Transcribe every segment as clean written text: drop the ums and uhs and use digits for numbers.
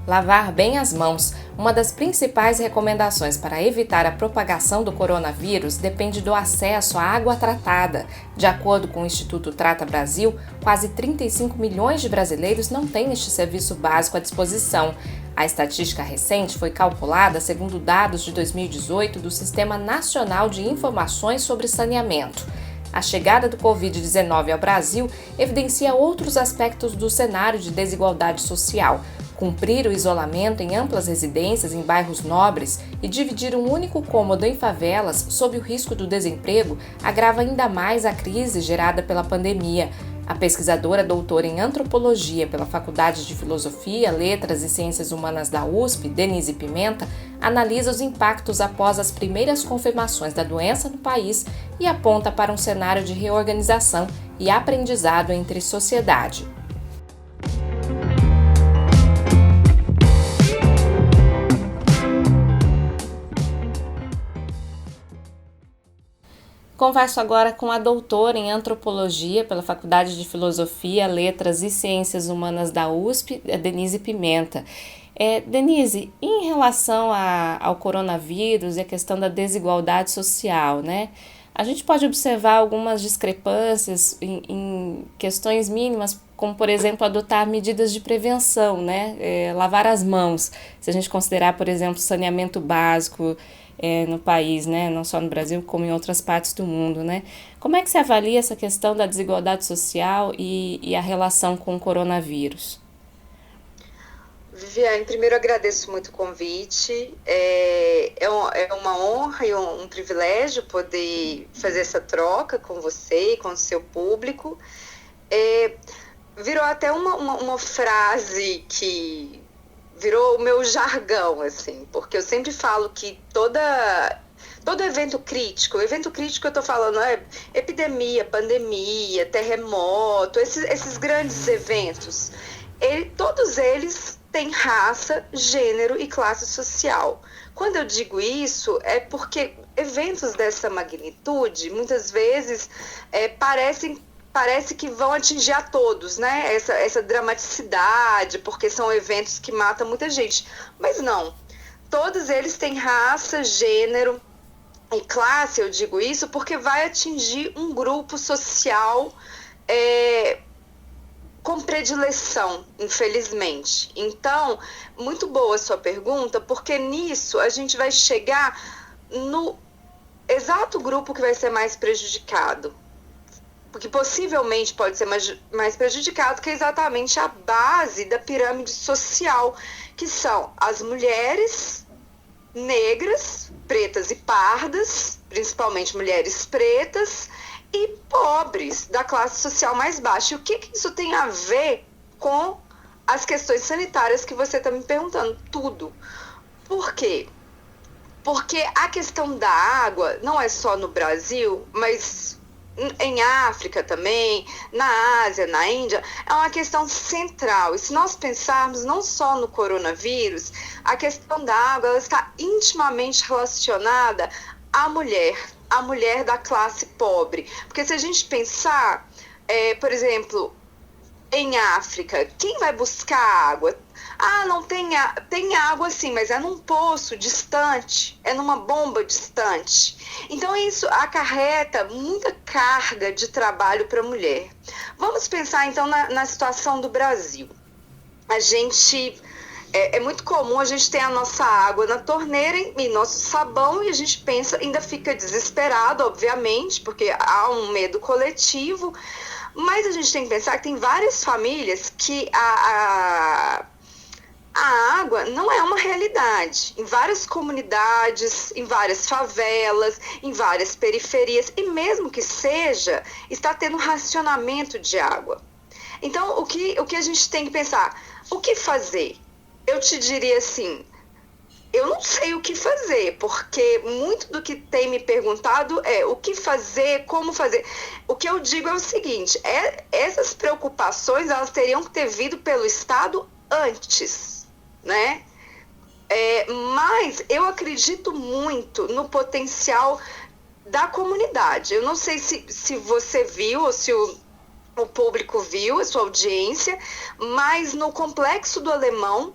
Lavar bem as mãos. Uma das principais recomendações para evitar a propagação do coronavírus depende do acesso à água tratada. De acordo com o Instituto Trata Brasil, quase 35 milhões de brasileiros não têm este serviço básico à disposição. A estatística recente foi calculada segundo dados de 2018 do Sistema Nacional de Informações sobre Saneamento. A chegada do Covid-19 ao Brasil evidencia outros aspectos do cenário de desigualdade social. Cumprir o isolamento em amplas residências em bairros nobres e dividir um único cômodo em favelas sob o risco do desemprego agrava ainda mais a crise gerada pela pandemia. A pesquisadora doutora em antropologia pela Faculdade de Filosofia, Letras e Ciências Humanas da USP, Denise Pimenta, analisa os impactos após as primeiras confirmações da doença no país e aponta para um cenário de reorganização e aprendizado entre sociedade. Converso agora com a doutora em Antropologia pela Faculdade de Filosofia, Letras e Ciências Humanas da USP, Denise Pimenta. Denise, em relação ao coronavírus e a questão da desigualdade social, né? A gente pode observar algumas discrepâncias em questões mínimas, como, por exemplo, adotar medidas de prevenção, né? Lavar as mãos. Se a gente considerar, por exemplo, saneamento básico no país, né? Não só no Brasil, como em outras partes do mundo, né? Como é que se avalia essa questão da desigualdade social e a relação com o coronavírus? Viviane, primeiro agradeço muito o convite, é uma honra e um privilégio poder fazer essa troca com você e com o seu público. Virou até uma frase que virou o meu jargão, assim, porque eu sempre falo que todo evento crítico eu estou falando epidemia, pandemia, terremoto, esses grandes eventos, todos eles têm raça, gênero e classe social. Quando eu digo isso, é porque eventos dessa magnitude, muitas vezes, parece que vão atingir a todos, né? Essa dramaticidade, porque são eventos que matam muita gente. Mas não, todos eles têm raça, gênero e classe, eu digo isso, porque vai atingir um grupo social com predileção, infelizmente. Então, muito boa a sua pergunta, porque nisso a gente vai chegar no exato grupo que vai ser mais prejudicado. Porque possivelmente pode ser mais prejudicado, que é exatamente a base da pirâmide social, que são as mulheres negras, pretas e pardas, principalmente mulheres pretas, e pobres, da classe social mais baixa. E o que isso tem a ver com as questões sanitárias que você está me perguntando? Tudo. Por quê? Porque a questão da água não é só no Brasil, mas em África também, na Ásia, na Índia, é uma questão central. E se nós pensarmos não só no coronavírus, a questão da água ela está intimamente relacionada à mulher da classe pobre. Porque se a gente pensar, por exemplo, em África, quem vai buscar água? Não tem água sim, mas é num poço distante, é numa bomba distante. Então isso acarreta muita carga de trabalho para a mulher. Vamos pensar então na situação do Brasil. A gente é muito comum a gente ter a nossa água na torneira e nosso sabão e a gente pensa, ainda fica desesperado, obviamente, porque há um medo coletivo, mas a gente tem que pensar que tem várias famílias que a água não é uma realidade. Em várias comunidades, em várias favelas, em várias periferias, e mesmo que seja, está tendo racionamento de água. Então, o que a gente tem que pensar? O que fazer? Eu te diria assim, eu não sei o que fazer, porque muito do que tem me perguntado é o que fazer, como fazer. O que eu digo é o seguinte, essas preocupações, elas teriam que ter vindo pelo Estado antes, né? Mas eu acredito muito no potencial da comunidade. Eu não sei se você viu ou se o público viu, a sua audiência, mas no Complexo do Alemão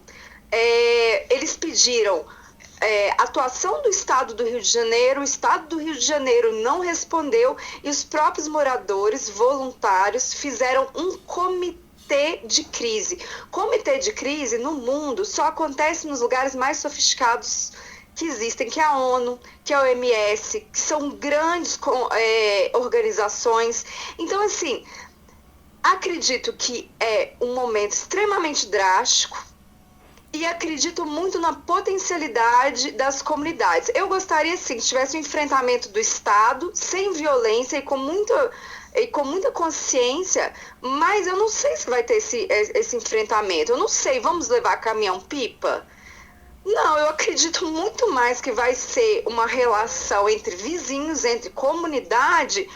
eles pediram atuação do Estado do Rio de Janeiro, o Estado do Rio de Janeiro não respondeu e os próprios moradores voluntários fizeram um comitê de crise. Comitê de crise no mundo só acontece nos lugares mais sofisticados que existem, que é a ONU, que é a OMS, que são grandes organizações. Então, assim, acredito que é um momento extremamente drástico e acredito muito na potencialidade das comunidades. Eu gostaria, sim, que tivesse um enfrentamento do Estado, sem violência e com muita consciência, mas eu não sei se vai ter esse enfrentamento. Eu não sei, vamos levar caminhão-pipa? Não, eu acredito muito mais que vai ser uma relação entre vizinhos, entre comunidade,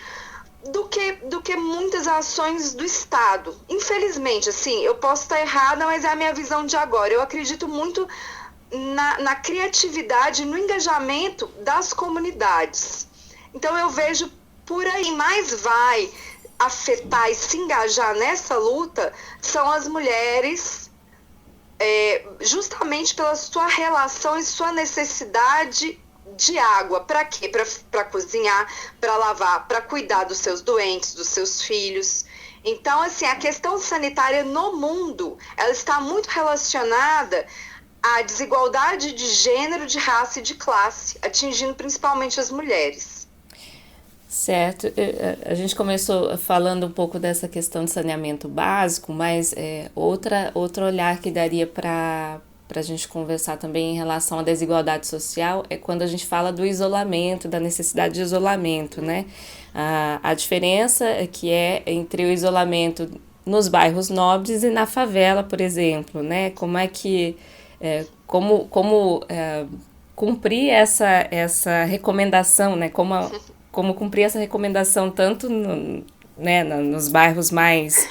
do que muitas ações do Estado. Infelizmente, assim, eu posso estar errada, mas é a minha visão de agora. Eu acredito muito na criatividade, no engajamento das comunidades. Então eu vejo por aí, mais vai afetar e se engajar nessa luta são as mulheres, justamente pela sua relação e sua necessidade de água. Para quê? Para cozinhar, para lavar, para cuidar dos seus doentes, dos seus filhos. Então, assim, a questão sanitária no mundo, ela está muito relacionada à desigualdade de gênero, de raça e de classe, atingindo principalmente as mulheres. Certo, a gente começou falando um pouco dessa questão de saneamento básico, mas outro olhar que daria para a gente conversar também em relação à desigualdade social é quando a gente fala do isolamento, da necessidade de isolamento, né? A diferença que é entre o isolamento nos bairros nobres e na favela, por exemplo, né? Como é que como cumprir essa recomendação, né? Como cumprir essa recomendação tanto nos bairros mais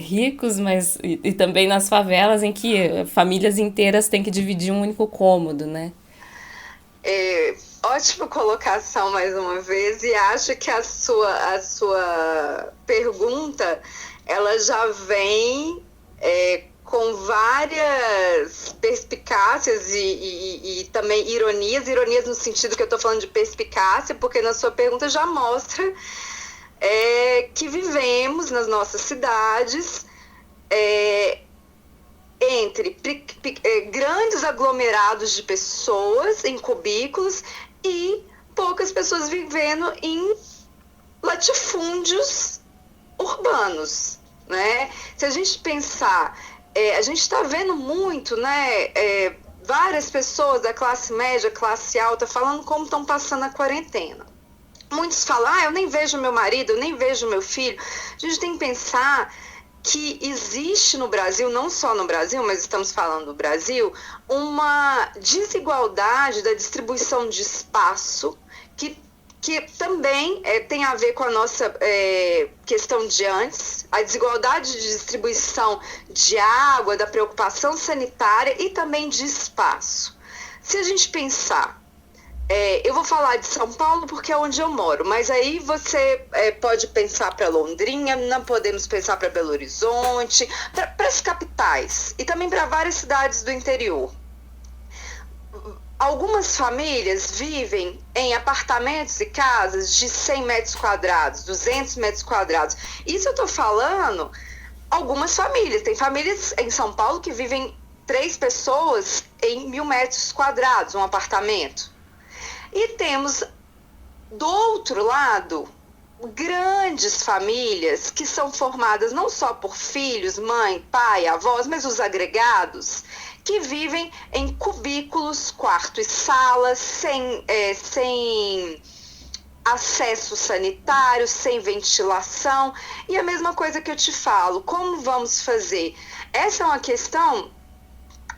ricos, mas e também nas favelas, em que famílias inteiras têm que dividir um único cômodo, né? Ótima colocação mais uma vez, e acho que a sua pergunta ela já vem com várias perspicácias e também ironias no sentido que eu estou falando de perspicácia, porque na sua pergunta já mostra que vivemos nas nossas cidades entre grandes aglomerados de pessoas em cubículos e poucas pessoas vivendo em latifúndios urbanos, né? Se a gente pensar, a gente está vendo muito, né, várias pessoas da classe média, classe alta, falando como estão passando a quarentena. Muitos falam, eu nem vejo meu marido, eu nem vejo meu filho. A gente tem que pensar que existe no Brasil, não só no Brasil, mas estamos falando do Brasil, uma desigualdade da distribuição de espaço que também tem a ver com a nossa questão de antes, a desigualdade de distribuição de água, da preocupação sanitária e também de espaço. Se a gente pensar, eu vou falar de São Paulo porque é onde eu moro, mas aí você pode pensar para Londrina, não podemos pensar para Belo Horizonte, para as capitais e também para várias cidades do interior. Algumas famílias vivem em apartamentos e casas de 100 metros quadrados, 200 metros quadrados. Isso eu estou falando algumas famílias. Tem famílias em São Paulo que vivem 3 pessoas em 1.000 metros quadrados, um apartamento. E temos, do outro lado, grandes famílias que são formadas não só por filhos, mãe, pai, avós, mas os agregados, que vivem em cubículos, quarto e sala, sem acesso sanitário, sem ventilação. E a mesma coisa que eu te falo, como vamos fazer? Essa é uma questão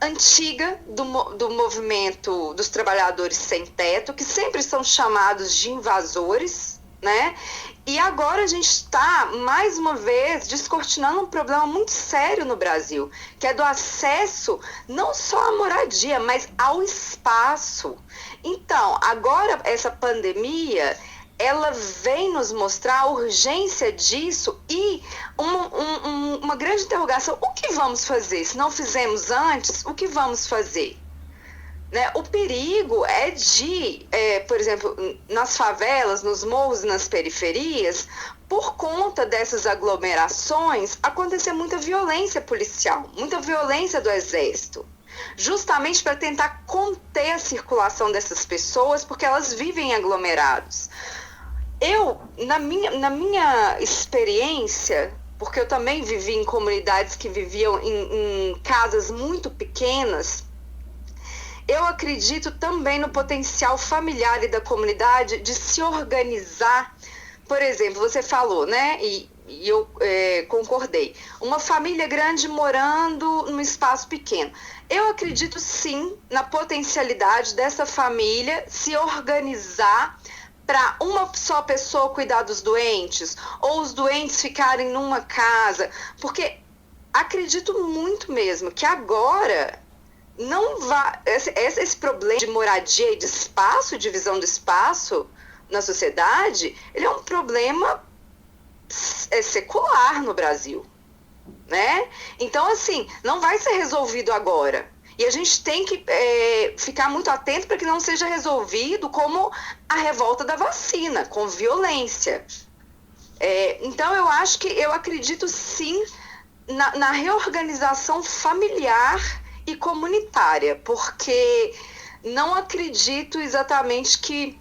antiga do movimento dos trabalhadores sem teto, que sempre são chamados de invasores, né? E agora a gente está, mais uma vez, descortinando um problema muito sério no Brasil, que é do acesso não só à moradia, mas ao espaço. Então, agora essa pandemia, ela vem nos mostrar a urgência disso e uma grande interrogação. O que vamos fazer? Se não fizemos antes, o que vamos fazer? Né? O perigo é por exemplo, nas favelas, nos morros, nas periferias, por conta dessas aglomerações, acontecer muita violência policial, muita violência do exército, justamente para tentar conter a circulação dessas pessoas, porque elas vivem em aglomerados. Eu, na minha experiência, porque eu também vivi em comunidades que viviam em casas muito pequenas, eu acredito também no potencial familiar e da comunidade de se organizar. Por exemplo, você falou, né, e eu concordei, uma família grande morando num espaço pequeno. Eu acredito sim na potencialidade dessa família se organizar para uma só pessoa cuidar dos doentes, ou os doentes ficarem numa casa, porque acredito muito mesmo que agora não vai, esse problema de moradia e de espaço, divisão do espaço na sociedade, ele é um problema secular no Brasil, né? Então, assim, não vai ser resolvido agora. E a gente tem que ficar muito atento para que não seja resolvido como a revolta da vacina, com violência. Então, eu acredito sim na reorganização familiar e comunitária, porque não acredito exatamente que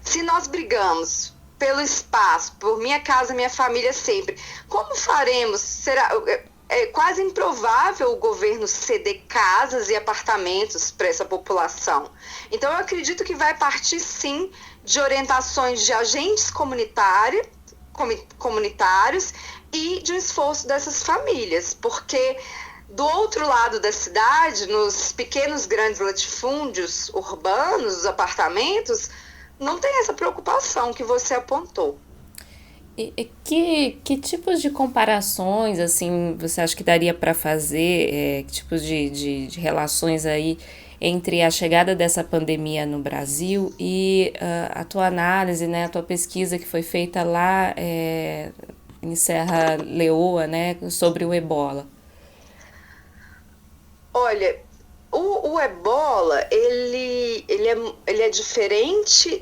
se nós brigamos pelo espaço, por minha casa, minha família sempre, como faremos? É quase improvável o governo ceder casas e apartamentos para essa população. Então, eu acredito que vai partir, sim, de orientações de agentes comunitários e de um esforço dessas famílias, porque do outro lado da cidade, nos pequenos grandes latifúndios urbanos, os apartamentos, não tem essa preocupação que você apontou. E que tipos de comparações, assim, você acha que daria para fazer, que tipos de relações aí entre a chegada dessa pandemia no Brasil e a tua análise, né, a tua pesquisa que foi feita lá em Serra Leoa, né, sobre o ebola? Olha, o ebola, ele é diferente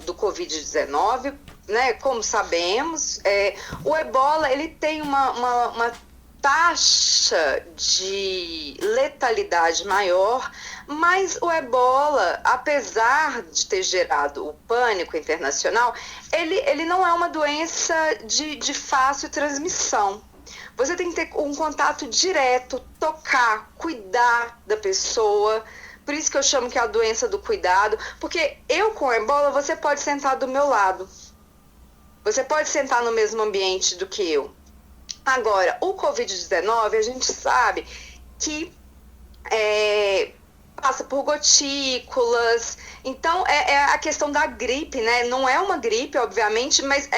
do Covid-19, né? Como sabemos, o ebola ele tem uma taxa de letalidade maior, mas o ebola, apesar de ter gerado o pânico internacional, ele não é uma doença de fácil transmissão. Você tem que ter um contato direto, tocar, cuidar da pessoa. Por isso que eu chamo que é a doença do cuidado, porque eu com ebola, você pode sentar do meu lado. Você pode sentar no mesmo ambiente do que eu. Agora, o Covid-19, a gente sabe que passa por gotículas. Então, é a questão da gripe, né? Não é uma gripe, obviamente, mas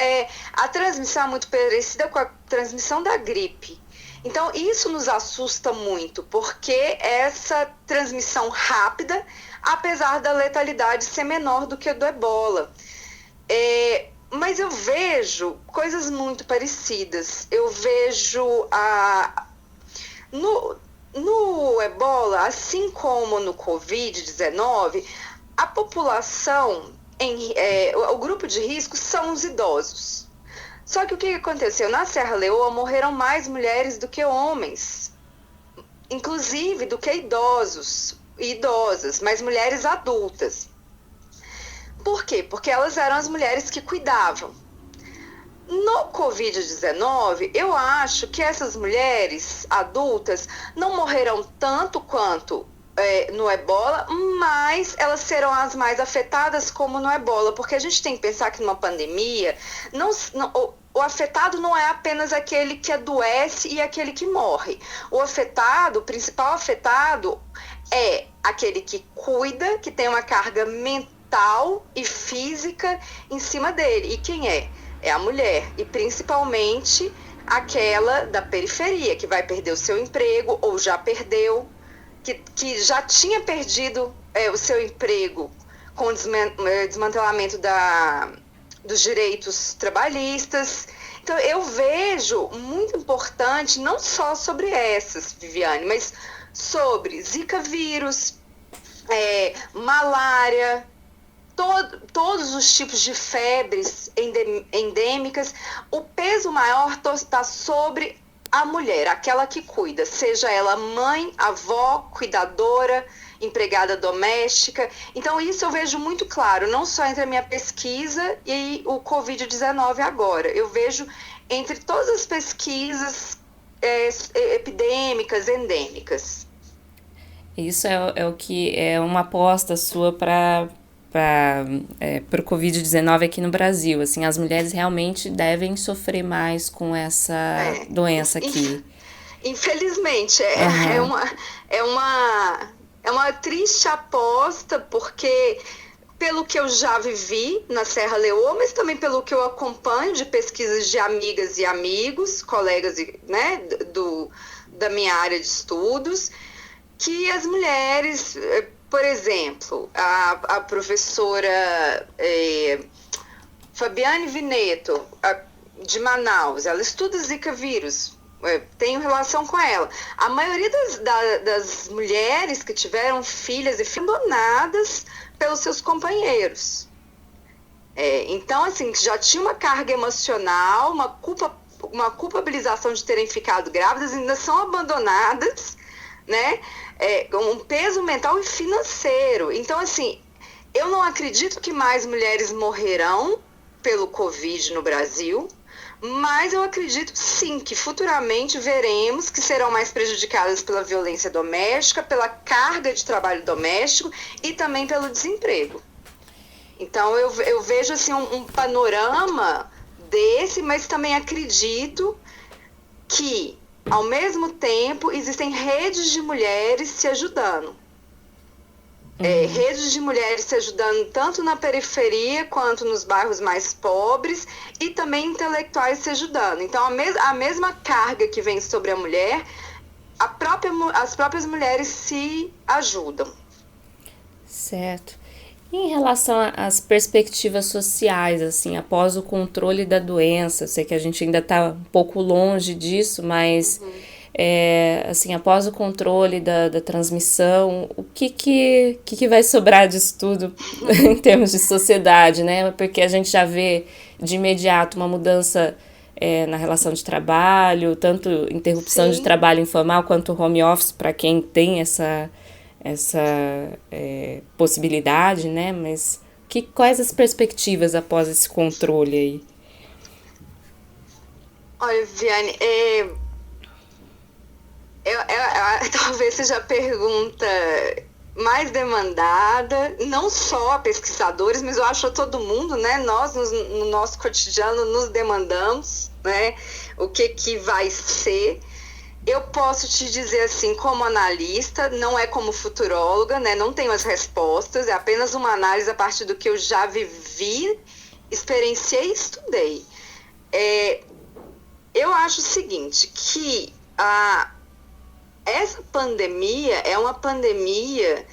a transmissão é muito parecida com a transmissão da gripe. Então, isso nos assusta muito, porque essa transmissão rápida, apesar da letalidade ser menor do que a do ebola. Mas eu vejo coisas muito parecidas. Eu vejo no ebola, assim como no Covid-19, a população, o grupo de risco são os idosos. Só que o que aconteceu? Na Serra Leoa morreram mais mulheres do que homens, inclusive do que idosos e idosas, mas mulheres adultas. Por quê? Porque elas eram as mulheres que cuidavam. No Covid-19, eu acho que essas mulheres adultas não morreram tanto quanto no ebola, mas elas serão as mais afetadas como no ebola, porque a gente tem que pensar que numa pandemia, o afetado não é apenas aquele que adoece e aquele que morre. O principal afetado é aquele que cuida, que tem uma carga mental e física em cima dele. E quem é? É a mulher, e principalmente aquela da periferia, que vai perder o seu emprego ou já perdeu, que já tinha perdido o seu emprego com o desmantelamento dos direitos trabalhistas. Então, eu vejo muito importante, não só sobre essas, Viviane, mas sobre Zika vírus, malária, todos os tipos de febres endêmicas. O peso maior está sobre a mulher, aquela que cuida, seja ela mãe, avó, cuidadora, empregada doméstica. Então, isso eu vejo muito claro, não só entre a minha pesquisa e o Covid-19 agora. Eu vejo entre todas as pesquisas epidêmicas, endêmicas. Isso é o que é uma aposta sua para o Covid-19 aqui no Brasil. Assim, as mulheres realmente devem sofrer mais com essa doença aqui. Infelizmente, é uma triste aposta, porque pelo que eu já vivi na Serra Leoa, mas também pelo que eu acompanho de pesquisas de amigas e amigos, colegas, né, da minha área de estudos, que as mulheres, por exemplo, a professora Fabiane Vineto, de Manaus, ela estuda Zika vírus, tenho relação com ela. A maioria das mulheres que tiveram filhas e filhas abandonadas pelos seus companheiros. Então, assim, já tinha uma carga emocional, uma culpabilização de terem ficado grávidas, ainda são abandonadas, né? Um peso mental e financeiro. Então, assim, eu não acredito que mais mulheres morrerão pelo Covid no Brasil, mas eu acredito sim que futuramente veremos que serão mais prejudicadas pela violência doméstica, pela carga de trabalho doméstico e também pelo desemprego. Então eu vejo assim um panorama desse, mas também acredito que, ao mesmo tempo, existem redes de mulheres se ajudando. Redes de mulheres se ajudando tanto na periferia quanto nos bairros mais pobres, e também intelectuais se ajudando. Então, a mesma carga que vem sobre a mulher, as próprias mulheres se ajudam. Certo. E em relação às perspectivas sociais, assim, após o controle da doença, eu sei que a gente ainda está um pouco longe disso, mas assim, após o controle da transmissão, o que vai sobrar disso tudo em termos de sociedade, né? Porque a gente já vê de imediato uma mudança na relação de trabalho, tanto interrupção de trabalho informal quanto home office para quem tem essa possibilidade, né? Mas quais as perspectivas após esse controle aí? Olha, Viviane, talvez seja a pergunta mais demandada, não só a pesquisadores, mas eu acho a todo mundo, né? Nós, no nosso cotidiano, nos demandamos, né? O que vai ser. Eu posso te dizer assim, como analista, não é como futuróloga, né? Não tenho as respostas, é apenas uma análise a partir do que eu já vivi, experienciei e estudei. Eu acho o seguinte, que essa pandemia é uma pandemia,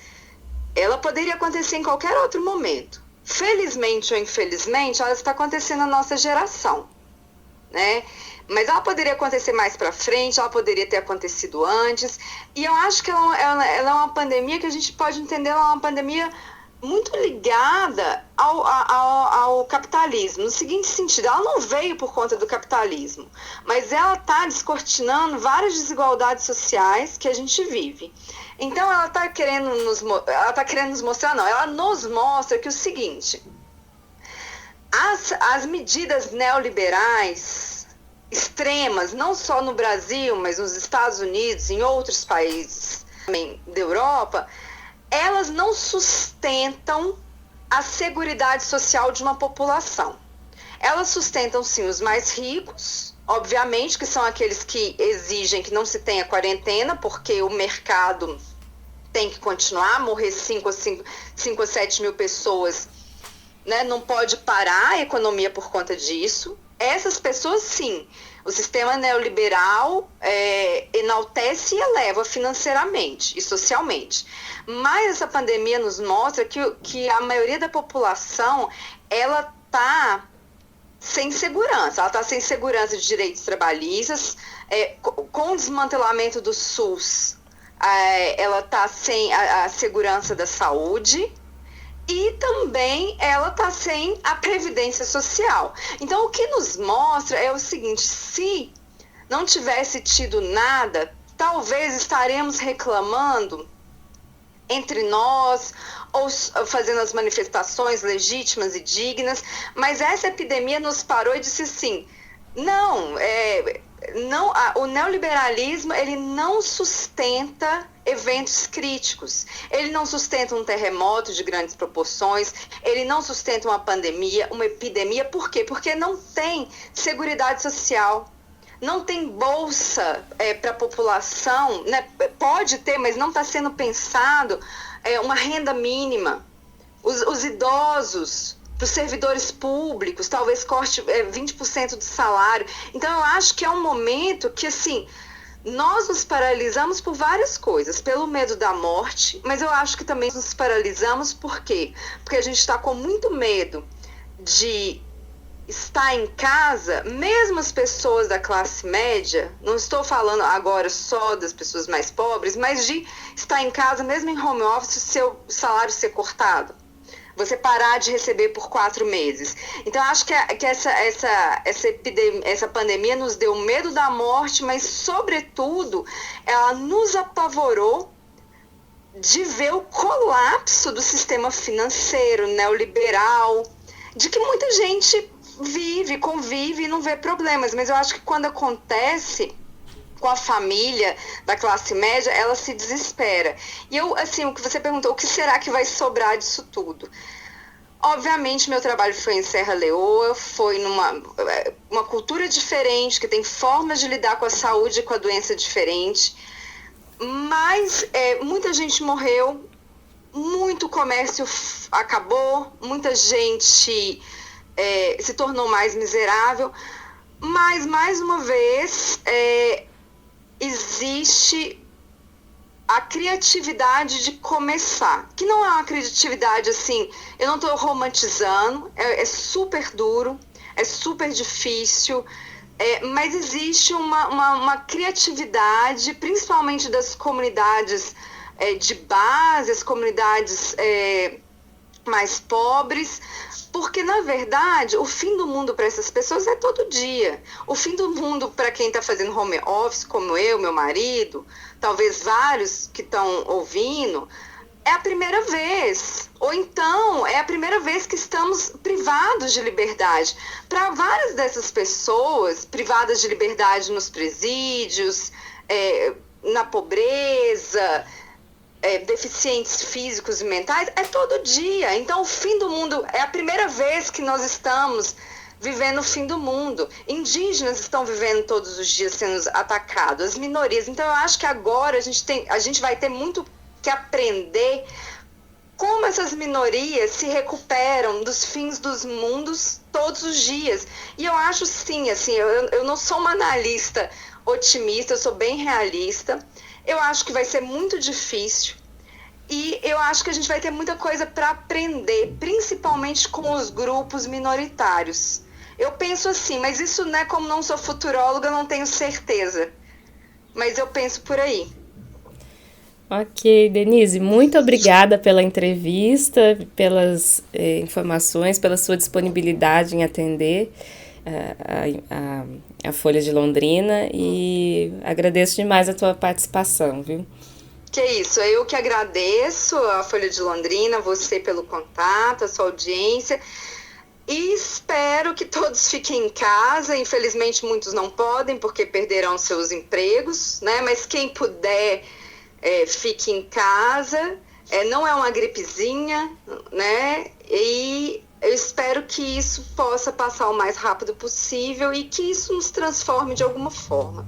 ela poderia acontecer em qualquer outro momento. Felizmente ou infelizmente, ela está acontecendo na nossa geração, né? Mas ela poderia acontecer mais para frente, ela poderia ter acontecido antes. E eu acho que ela é uma pandemia que a gente pode entender, ela é uma pandemia muito ligada ao capitalismo, no seguinte sentido, ela não veio por conta do capitalismo, mas ela está descortinando várias desigualdades sociais que a gente vive. Então ela está querendo nos mostrar, não, ela nos mostra que o seguinte, as medidas neoliberais extremas, não só no Brasil, mas nos Estados Unidos, em outros países também da Europa, elas não sustentam a seguridade social de uma população. Elas sustentam, sim, os mais ricos, obviamente, que são aqueles que exigem que não se tenha quarentena, porque o mercado tem que continuar, morrer 5 ou 7 mil pessoas, né? Não pode parar a economia por conta disso. Essas pessoas, sim, O sistema neoliberal enaltece e eleva financeiramente e socialmente. Mas essa pandemia nos mostra que a maioria da população, ela está sem segurança. Ela está sem segurança de direitos trabalhistas, com o desmantelamento do SUS, ela está sem a segurança da saúde, e também ela está sem a previdência social. Então, o que nos mostra é o seguinte: se não tivesse tido nada, talvez estaremos reclamando entre nós, ou fazendo as manifestações legítimas e dignas, mas essa epidemia nos parou e disse assim: não, o neoliberalismo, ele não sustenta eventos críticos, ele não sustenta um terremoto de grandes proporções, ele não sustenta uma pandemia, uma epidemia. Por quê? Porque não tem seguridade social, não tem bolsa para a população, né? Pode ter, mas não está sendo pensado uma renda mínima. Os idosos, para os servidores públicos, talvez corte 20% do salário. Então, eu acho que é um momento que, assim, nós nos paralisamos por várias coisas, pelo medo da morte, mas eu acho que também nos paralisamos por quê? Porque a gente está com muito medo de estar em casa, mesmo as pessoas da classe média, não estou falando agora só das pessoas mais pobres, mas de estar em casa, mesmo em home office, o seu salário ser cortado, você parar de receber por 4 meses. Então, acho que essa pandemia nos deu medo da morte, mas, sobretudo, ela nos apavorou de ver o colapso do sistema financeiro neoliberal, de que muita gente convive e não vê problemas. Mas eu acho que quando acontece com a família da classe média, ela se desespera. E eu, assim, o que você perguntou, o que será que vai sobrar disso tudo? Obviamente, meu trabalho foi em Serra Leoa, foi numa cultura diferente, que tem formas de lidar com a saúde e com a doença diferente, mas muita gente morreu, muito comércio acabou, muita gente se tornou mais miserável, mas, mais uma vez, existe a criatividade de começar, que não é uma criatividade assim, eu não estou romantizando, é super duro, é super difícil, mas existe uma criatividade, principalmente das comunidades de base, as comunidades mais pobres, porque, na verdade, o fim do mundo para essas pessoas é todo dia. O fim do mundo para quem está fazendo home office, como eu, meu marido, talvez vários que estão ouvindo, é a primeira vez. Ou então, é a primeira vez que estamos privados de liberdade. Para várias dessas pessoas, privadas de liberdade nos presídios, na pobreza, deficientes físicos e mentais, é todo dia. Então, o fim do mundo é a primeira vez que nós estamos vivendo o fim do mundo. Indígenas estão vivendo todos os dias sendo atacados, as minorias. Então, eu acho que agora a gente vai ter muito que aprender como essas minorias se recuperam dos fins dos mundos todos os dias. E eu acho, sim, assim, eu não sou uma analista otimista, eu sou bem realista. Eu acho que vai ser muito difícil e eu acho que a gente vai ter muita coisa para aprender, principalmente com os grupos minoritários. Eu penso assim, mas isso, né, como não sou futuróloga, eu não tenho certeza. Mas eu penso por aí. Ok, Denise, muito obrigada pela entrevista, pelas informações, pela sua disponibilidade em atender a Folha de Londrina, e agradeço demais a tua participação, viu? Que isso, eu que agradeço a Folha de Londrina, você pelo contato, a sua audiência, e espero que todos fiquem em casa. Infelizmente muitos não podem porque perderão seus empregos, né? Mas quem puder, fique em casa, não é uma gripezinha, né? E eu espero que isso possa passar o mais rápido possível e que isso nos transforme de alguma forma.